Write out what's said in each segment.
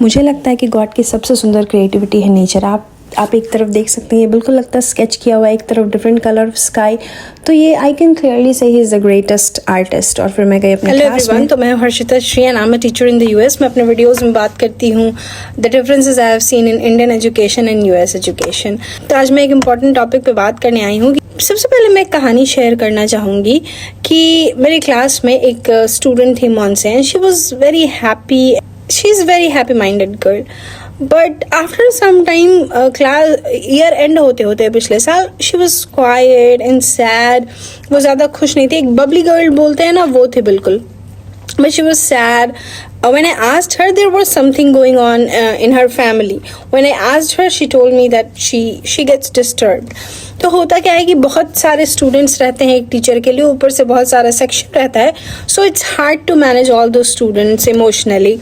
मुझे लगता है कि गॉड की सबसे सुंदर क्रिएटिविटी है नेचर। आप एक तरफ देख सकते हैं, ये बिल्कुल लगता है स्केच किया हुआ है, एक तरफ डिफरेंट कलर ऑफ स्काई। तो ये आई कैन क्लियरली से he is the greatest artist. और फिर मैं गई अपने क्लास में। तो मैं Harshita Shri and I am a teacher in the US. मैं अपने वीडियोस में बात करती हूँ the differences I have seen in Indian education and US education. तो आज मैं एक इम्पॉर्टेंट टॉपिक पे बात करने आई हूँ। सबसे पहले मैं एक कहानी शेयर करना चाहूँगी कि मेरी क्लास में एक स्टूडेंट थी मॉन्से, and she was very happy. She is very happy minded girl, but after some time class year end होते होते पिछले साल she was quite and sad. वो ज़्यादा खुश नहीं थी, एक बबली गर्ल बोलते हैं ना, वो थे बिल्कुल। But she was sad. When I asked her, there was something going on in her family. When I asked her, she told me that she gets disturbed. तो होता क्या है कि बहुत सारे स्टूडेंट्स रहते हैं एक टीचर के लिए, ऊपर से बहुत सारा सेक्शन रहता है, so it's hard to manage all the students emotionally.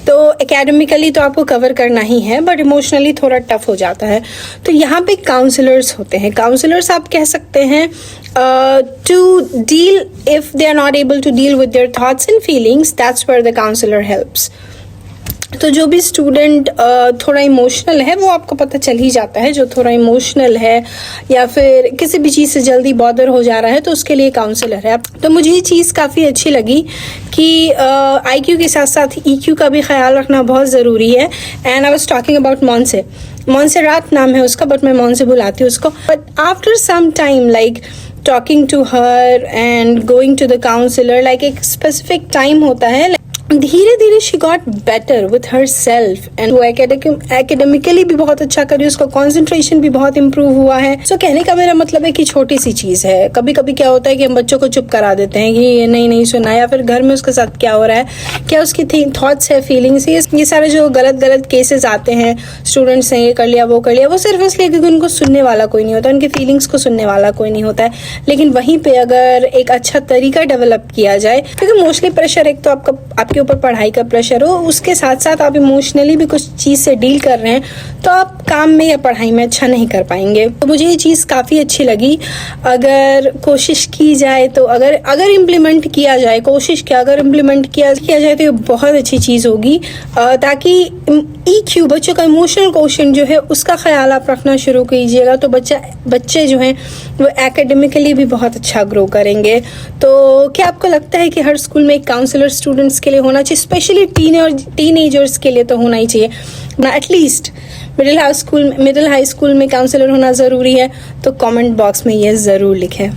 तो एकेडमिकली तो आपको कवर करना ही है, बट इमोशनली थोड़ा टफ हो जाता है। तो यहाँ पे काउंसलर्स होते हैं। काउंसलर्स आप कह सकते हैं to deal if they are not able to deal with their thoughts and feelings, that's where the counsellor helps. तो जो भी स्टूडेंट थोड़ा इमोशनल है, वो आपको पता चल ही जाता है। जो थोड़ा इमोशनल है या फिर किसी भी चीज़ से जल्दी बॉदर हो जा रहा है, तो उसके लिए काउंसलर है। तो मुझे ये चीज़ काफ़ी अच्छी लगी कि IQ के साथ साथ EQ का भी ख्याल रखना बहुत ज़रूरी है। And I was talking about मॉन्से रात नाम है उसका, बट मैं मॉन्से बुलाती हूँ उसको। But after some time like talking to her and going to the counsellor, like एक स्पेसिफिक टाइम होता है, धीरे धीरे she got better with herself and वो एकेडमिकली भी बहुत अच्छा करी, उसका कॉन्सेंट्रेशन भी बहुत इम्प्रूव हुआ है। सो कहने का मेरा मतलब है कि छोटी सी चीज़ है। कभी कभी क्या होता है कि हम बच्चों को चुप करा देते हैं कि ये नहीं सुना, या फिर घर में उसके साथ क्या हो रहा है, क्या उसकी थॉट्स है, फीलिंग्स, ये सारे जो गलत केसेस आते हैं, स्टूडेंट्स ने ये कर लिया वो कर लिया, वो सिर्फ इसलिए क्योंकि उनको सुनने वाला कोई नहीं होता, उनके फीलिंग्स को सुनने वाला कोई नहीं होता है। लेकिन वहीं पर अगर एक अच्छा तरीका डेवलप किया जाए, क्योंकि मोस्टली प्रेशर एक तो आपके ऊपर पढ़ाई का प्रेशर हो, उसके साथ साथ आप इमोशनली भी कुछ चीज़ से डील कर रहे हैं, तो आप काम में या पढ़ाई में अच्छा नहीं कर पाएंगे। तो मुझे ये चीज़ काफ़ी अच्छी लगी। अगर कोशिश की जाए तो अगर इम्प्लीमेंट किया जाए, अगर इम्प्लीमेंट किया जाए तो ये बहुत अच्छी चीज़ होगी, ताकि EQ बच्चों का इमोशनल क्वोशिएंट जो है उसका ख्याल आप रखना शुरू कीजिएगा, तो बच्चे जो हैं वो एकेडमिकली भी बहुत अच्छा ग्रो करेंगे। तो क्या आपको लगता है कि हर स्कूल में एक काउंसलर स्टूडेंट्स के लिए होना चाहिए? स्पेशली टीनेजर्स के लिए तो होना ही चाहिए ना, एटलीस्ट मिडिल हाई स्कूल में काउंसलर होना ज़रूरी है। तो कमेंट बॉक्स में ये ज़रूर लिखें।